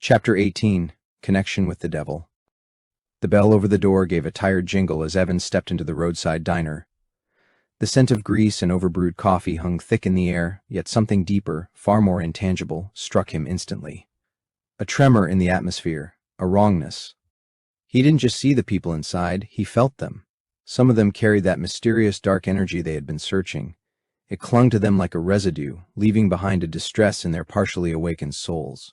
Chapter 18. Connection with the Devil. The bell over the door gave a tired jingle as Evan stepped into the roadside diner. The scent of grease and overbrewed coffee hung thick in the air, yet something deeper, far more intangible, struck him instantly. A tremor in the atmosphere, a wrongness. He didn't just see the people inside, he felt them. Some of them carried that mysterious dark energy they had been searching. It clung to them like a residue, leaving behind a distress in their partially awakened souls.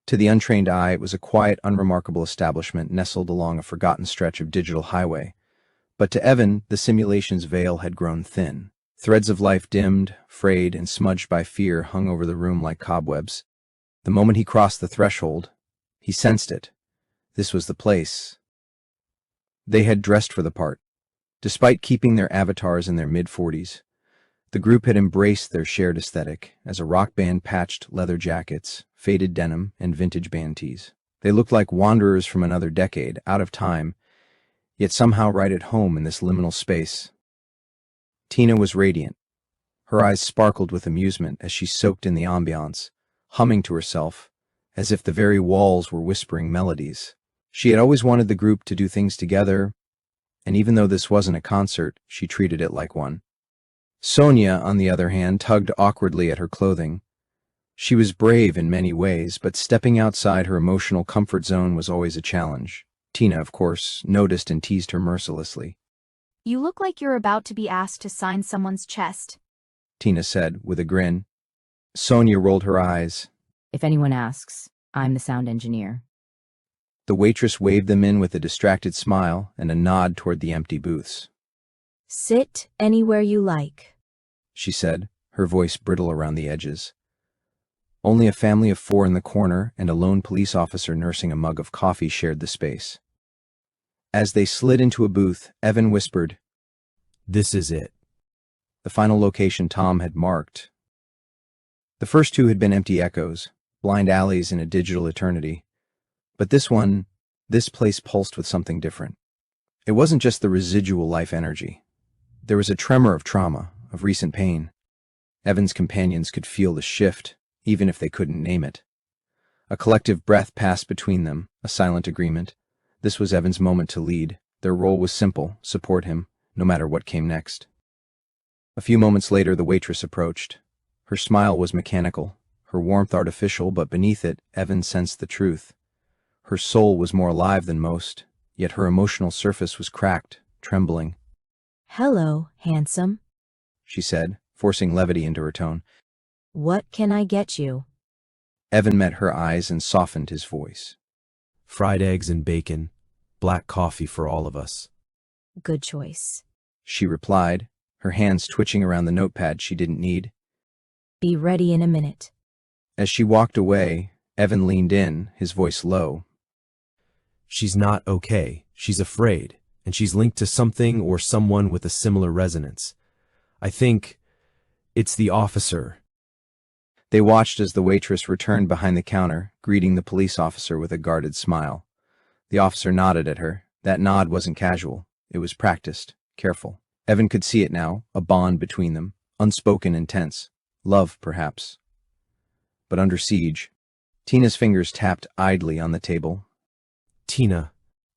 To the untrained eye, it was a quiet, unremarkable establishment nestled along a forgotten stretch of digital highway. But to Evan, the simulation's veil had grown thin. Threads of life dimmed, frayed, and smudged by fear hung over the room like cobwebs. The moment he crossed the threshold, he sensed it. This was the place. They had dressed for the part. Despite keeping their avatars in their mid-40s, the group had embraced their shared aesthetic as a rock band patched leather jackets, faded denim, and vintage band tees. They looked like wanderers from another decade, out of time, yet somehow right at home in this liminal space. Tina was radiant. Her eyes sparkled with amusement as she soaked in the ambiance, humming to herself, as if the very walls were whispering melodies. She had always wanted the group to do things together, and even though this wasn't a concert, she treated it like one. Sonia, on the other hand, tugged awkwardly at her clothing. She was brave in many ways, but stepping outside her emotional comfort zone was always a challenge. Tina, of course, noticed and teased her mercilessly. "You look like you're about to be asked to sign someone's chest," Tina said, with a grin. Sonia rolled her eyes. "If anyone asks, I'm the sound engineer." The waitress waved them in with a distracted smile and a nod toward the empty booths. "Sit anywhere you like," she said, her voice brittle around the edges. Only a family of 4 in the corner and a lone police officer nursing a mug of coffee shared the space. As they slid into a booth, Evan whispered, "This is it." The final location Tom had marked. The first 2 had been empty echoes, blind alleys in a digital eternity. But this place pulsed with something different. It wasn't just the residual life energy. There was a tremor of trauma, of recent pain. Evan's companions could feel the shift, even if they couldn't name it. A collective breath passed between them, a silent agreement. This was Evan's moment to lead. Their role was simple: support him, no matter what came next. A few moments later, the waitress approached. Her smile was mechanical, her warmth artificial, but beneath it, Evan sensed the truth. Her soul was more alive than most, yet her emotional surface was cracked, trembling. "Hello, handsome," she said, forcing levity into her tone. "What can I get you?" Evan met her eyes and softened his voice. "Fried eggs and bacon, black coffee for all of us." "Good choice." She replied, her hands twitching around the notepad she didn't need. "Be ready in a minute." As she walked away, Evan leaned in, his voice low. "She's not okay. She's afraid, and she's linked to something or someone with a similar resonance. I think it's the officer." They watched as the waitress returned behind the counter, greeting the police officer with a guarded smile. The officer nodded at her. That nod wasn't casual. It was practiced, careful. Evan could see it now, a bond between them, unspoken, intense. Love, perhaps. But under siege. Tina's fingers tapped idly on the table. "Tina,"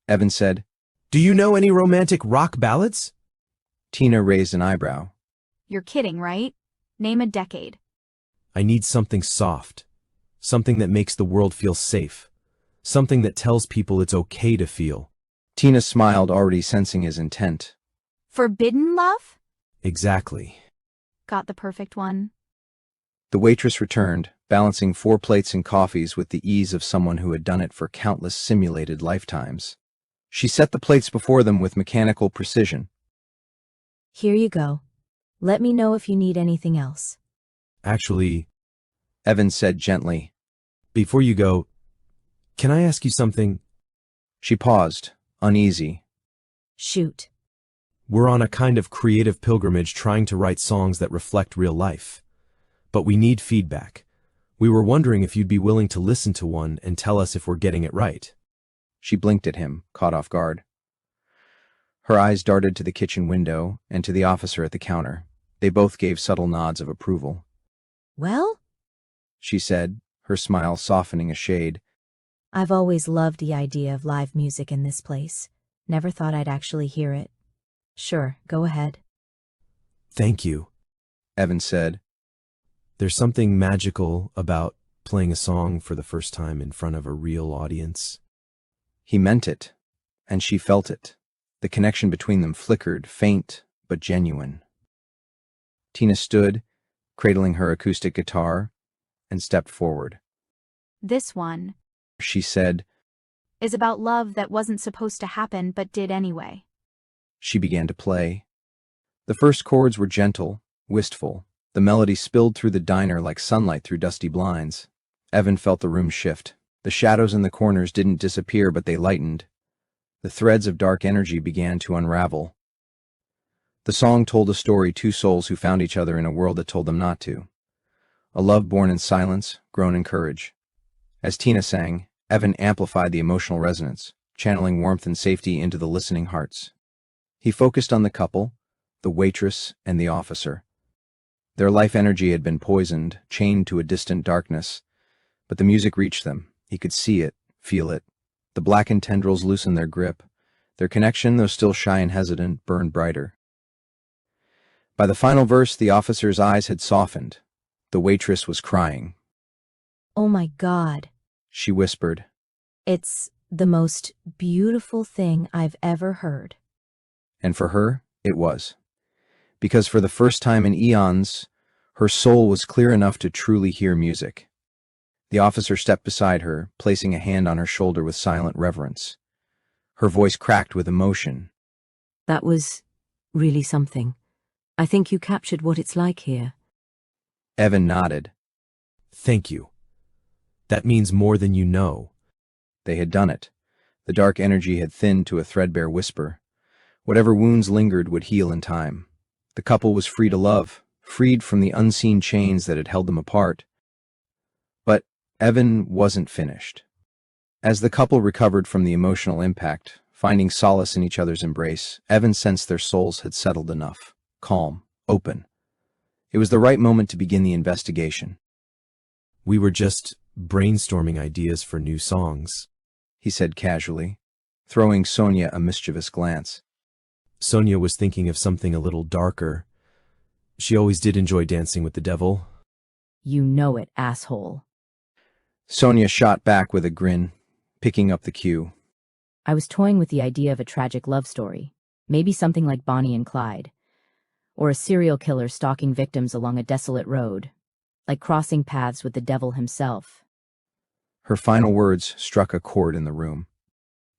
Evan said. "do you know any romantic rock ballads?" Tina raised an eyebrow. "You're kidding, right? Name a decade." "I need something soft, something that makes the world feel safe, something that tells people it's okay to feel." Tina smiled, already sensing his intent. "Forbidden love?" "Exactly." Got the perfect one. The waitress returned, balancing 4 plates and coffees with the ease of someone who had done it for countless simulated lifetimes. She set the plates before them with mechanical precision. "Here you go. Let me know if you need anything else." "Actually," Evan said gently. "before you go, can I ask you something?" She paused, uneasy. "Shoot." "We're on a kind of creative pilgrimage trying to write songs that reflect real life. But we need feedback. We were wondering if you'd be willing to listen to one and tell us if we're getting it right." She blinked at him, caught off guard. Her eyes darted to the kitchen window and to the officer at the counter. They both gave subtle nods of approval. "Well?" she said, her smile softening a shade. I've always loved the idea of live music in this place. Never thought I'd actually hear it. Sure, go ahead. Thank you. Evan said. There's something magical about playing a song for the first time in front of a real audience. He meant it, and she felt it. The connection between them flickered, faint but genuine. Tina stood, cradling her acoustic guitar, and stepped forward. This one She said. is about love that wasn't supposed to happen but did anyway. She began to play. The first chords were gentle, wistful. The melody spilled through the diner like sunlight through dusty blinds. Evan felt the room shift. The shadows in the corners didn't disappear, but they lightened. The threads of dark energy began to unravel. The song told a story, two souls who found each other in a world that told them not to. A love born in silence, grown in courage. As Tina sang, Evan amplified the emotional resonance, channeling warmth and safety into the listening hearts. He focused on the couple, the waitress and the officer. Their life energy had been poisoned, chained to a distant darkness, but the music reached them. He could see it, feel it. The blackened tendrils loosened their grip. Their connection, though still shy and hesitant, burned brighter. By the final verse, the officer's eyes had softened. The waitress was crying. Oh my God. She whispered. It's the most beautiful thing I've ever heard. And for her, it was. Because for the first time in eons, her soul was clear enough to truly hear music. The officer stepped beside her, placing a hand on her shoulder with silent reverence. Her voice cracked with emotion. That was really something. I think you captured what it's like here. Evan nodded. Thank you. That means more than you know. They had done it. The dark energy had thinned to a threadbare whisper. Whatever wounds lingered would heal in time. The couple was free to love, freed from the unseen chains that had held them apart. But Evan wasn't finished. As the couple recovered from the emotional impact, finding solace in each other's embrace, Evan sensed their souls had settled enough, calm, open. It was the right moment to begin the investigation. We were just brainstorming ideas for new songs, He said casually, throwing Sonia a mischievous glance. Sonia was thinking of something a little darker. She always did enjoy dancing with the devil. You know it, asshole. Sonia shot back with a grin, picking up the cue. I was toying with the idea of a tragic love story. Maybe something like Bonnie and Clyde. Or a serial killer stalking victims along a desolate road. Like crossing paths with the devil himself. Her final words struck a chord in the room.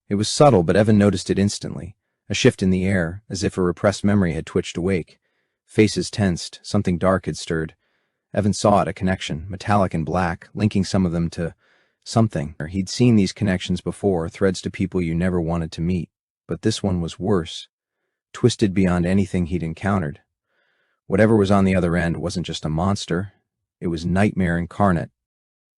It was subtle, but Evan noticed it instantly. A shift in the air, as if a repressed memory had twitched awake. Faces tensed, something dark had stirred. Evan saw it, a connection, metallic and black, linking some of them to something. He'd seen these connections before, threads to people you never wanted to meet. But this one was worse, twisted beyond anything he'd encountered. Whatever was on the other end wasn't just a monster. It was nightmare incarnate.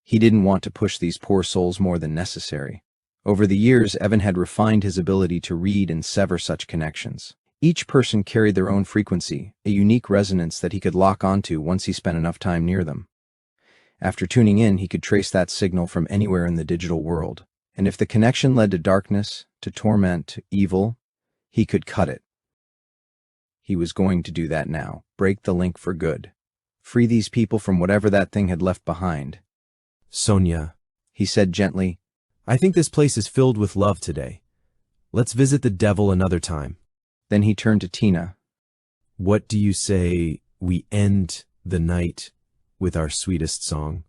He didn't want to push these poor souls more than necessary. Over the years, Evan had refined his ability to read and sever such connections. Each person carried their own frequency, a unique resonance that he could lock onto once he spent enough time near them. After tuning in, he could trace that signal from anywhere in the digital world. And if the connection led to darkness, to torment, to evil, he could cut it. He was going to do that now, break the link for good. Free these people from whatever that thing had left behind. Sonia, He said gently. I think this place is filled with love today. Let's visit the devil another time. Then he turned to Tina. What do you say we end the night with our sweetest song?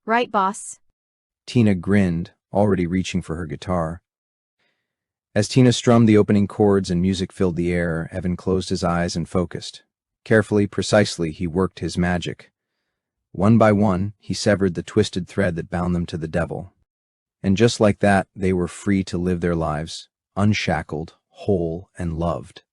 Right, boss? Tina grinned, already reaching for her guitar. As Tina strummed the opening chords and music filled the air, Evan closed his eyes and focused. Carefully, precisely, he worked his magic. One by one, he severed the twisted thread that bound them to the devil. And just like that, they were free to live their lives, unshackled, whole, and loved.